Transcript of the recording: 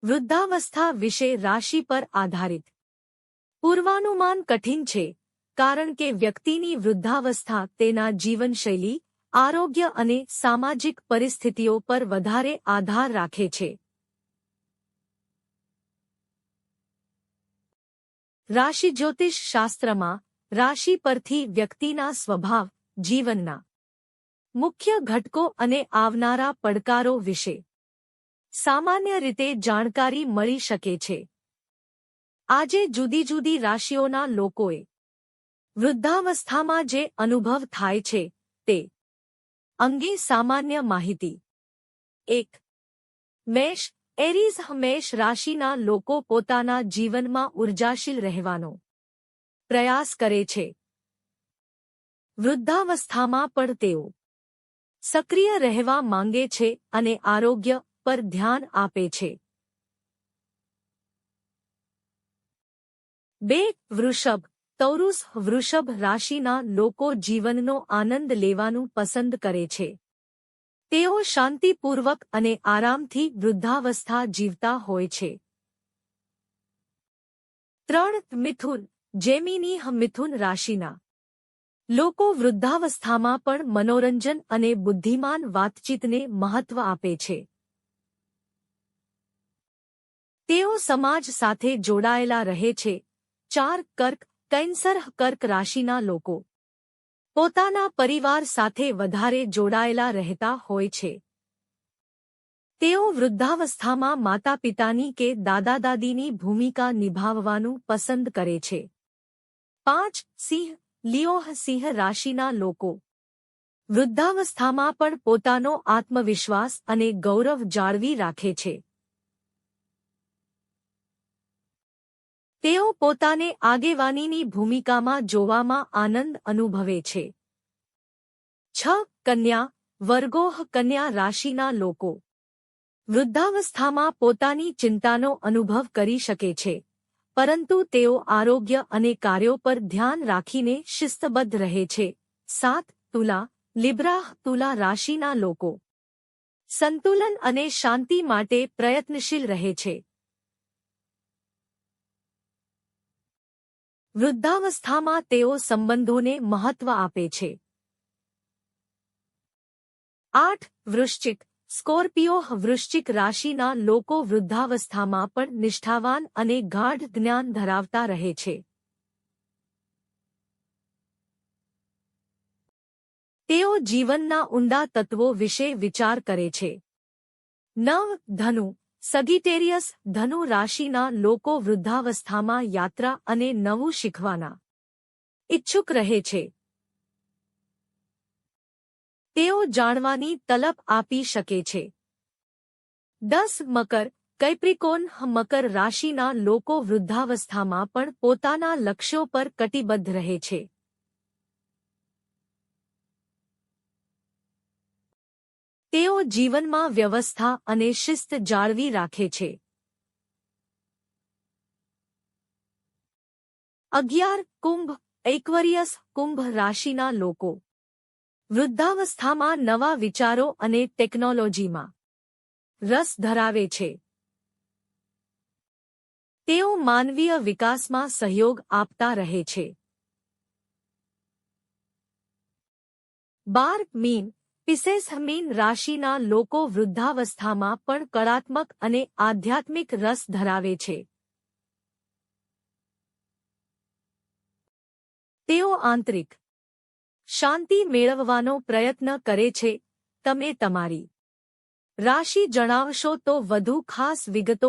વૃદ્ધાવસ્થા વિશે રાશિ પર આધારિત પૂર્વાનુમાન કઠિન છે, કારણ કે વ્યક્તિની વૃદ્ધાવસ્થા તેના જીવનશૈલી, આરોગ્ય અને સામાજિક પરિસ્થિતિઓ પર વધારે આધાર રાખે છે. રાશિ જ્યોતિષ શાસ્ત્રમાં રાશિ પરથી વ્યક્તિના સ્વભાવ, જીવનના મુખ્ય ઘટકો અને આવનારા પડકારો વિશે સામાન્ય રીતે જાણકારી મળી શકે છે. આજે જુદી જુદી રાશિઓના લોકોએ વૃદ્ધાવસ્થામાં જે અનુભવ થાય છે તે અંગે સામાન્ય માહિતી. 1. મેષ એરીઝ મેષ રાશિના લોકો પોતાના જીવનમાં ઉર્જાશીલ રહેવાનો પ્રયાસ કરે છે. વૃદ્ધાવસ્થામાં પણ તેઓ સક્રિય રહેવા માંગે છે અને આરોગ્ય પર ધ્યાન આપે છે. 2. વૃષભ તૌરુસ વૃષભ રાશિના લોકો જીવનનો આનંદ લેવાનું પસંદ કરે છે. તેઓ શાંતિપૂર્વક અને આરામથી વૃદ્ધાવસ્થા જીવતા હોય છે. 3. મિથુન જેમિની મિથુન રાશિના લોકો વૃદ્ધાવસ્થામાં પણ મનોરંજન અને બુદ્ધિમાન વાતચીતને મહત્વ આપે છે. તેઓ સમાજ સાથે જોડાયેલા રહે છે. 4. કર્ક કેન્સર કર્ક રાશિના લોકો પોતાના પરિવાર સાથે વધારે જોડાયેલા રહેતા હોય છે. તેઓ વૃદ્ધાવસ્થામાં માતાપિતાની કે દાદા-દાદીની ભૂમિકા નિભાવવાનું પસંદ કરે છે. 5. સિંહ લિયો સિંહ રાશિના લોકો વૃદ્ધાવસ્થામાં પણ પોતાનો આત્મવિશ્વાસ અને ગૌરવ જાળવી રાખે છે. તેઓ પોતાને આગેવાનીની ભૂમિકામાં જોવામાં આનંદ અનુભવે છે. 6. કન્યા વર્ગો કન્યા રાશિના લોકો વૃદ્ધાવસ્થામાં પોતાની ચિંતાનો અનુભવ કરી શકે છે, પરંતુ તેઓ આરોગ્ય અને કાર્યો પર ધ્યાન રાખીને શિસ્તબદ્ધ રહે છે. 7. તુલા લિબ્રા તુલા રાશિના લોકો સંતુલન અને શાંતિ માટે પ્રયત્નશીલ રહે છે. વૃદ્ધાવસ્થામાં તેઓ સંબંધોને મહત્વ આપે છે. 8. વૃશ્ચિક સ્કોર્પિયો વૃશ્ચિક રાશિના લોકો વૃદ્ધાવસ્થામાં પણ નિષ્ઠાવાન અને ગાઢ જ્ઞાન ધરાવતા રહે છે. તેઓ જીવનના ઊંડા તત્વો વિશે વિચાર કરે છે. 9. ધનુ સગિટેરિયસ ધનુ રાશિના લોકો વૃદ્ધાવસ્થામાં યાત્રા અને નવું શીખવાના ઇચ્છુક રહે છે. તેઓ જાણવાની તલબ આપી શકે છે. 10. મકર કૈપ્રિકોન મકર રાશિના લોકો વૃદ્ધાવસ્થામાં પણ પોતાના લક્ષ્યો પર કટિબદ્ધ રહે છે. તેઓ જીવનમાં વ્યવસ્થા અને શિસ્ત જાળવી રાખે છે. 11. કુંભ એક્વેરિયસ કુંભ રાશિના લોકો વૃદ્ધાવસ્થામાં નવા વિચારો અને ટેકનોલોજીમાં રસ ધરાવે છે. તેઓ માનવીય વિકાસમાં સહયોગ આપતા રહે છે. 12. મીન પિસેસ મીન રાશિના લોકો વૃદ્ધાવસ્થામાં પણ કળાત્મક અને આધ્યાત્મિક રસ ધરાવે છે. તેઓ આંતરિક શાંતિ મેળવવાનો પ્રયત્ન કરે છે. તમે તમારી રાશિ જણાવશો તો વધુ ખાસ વિગતો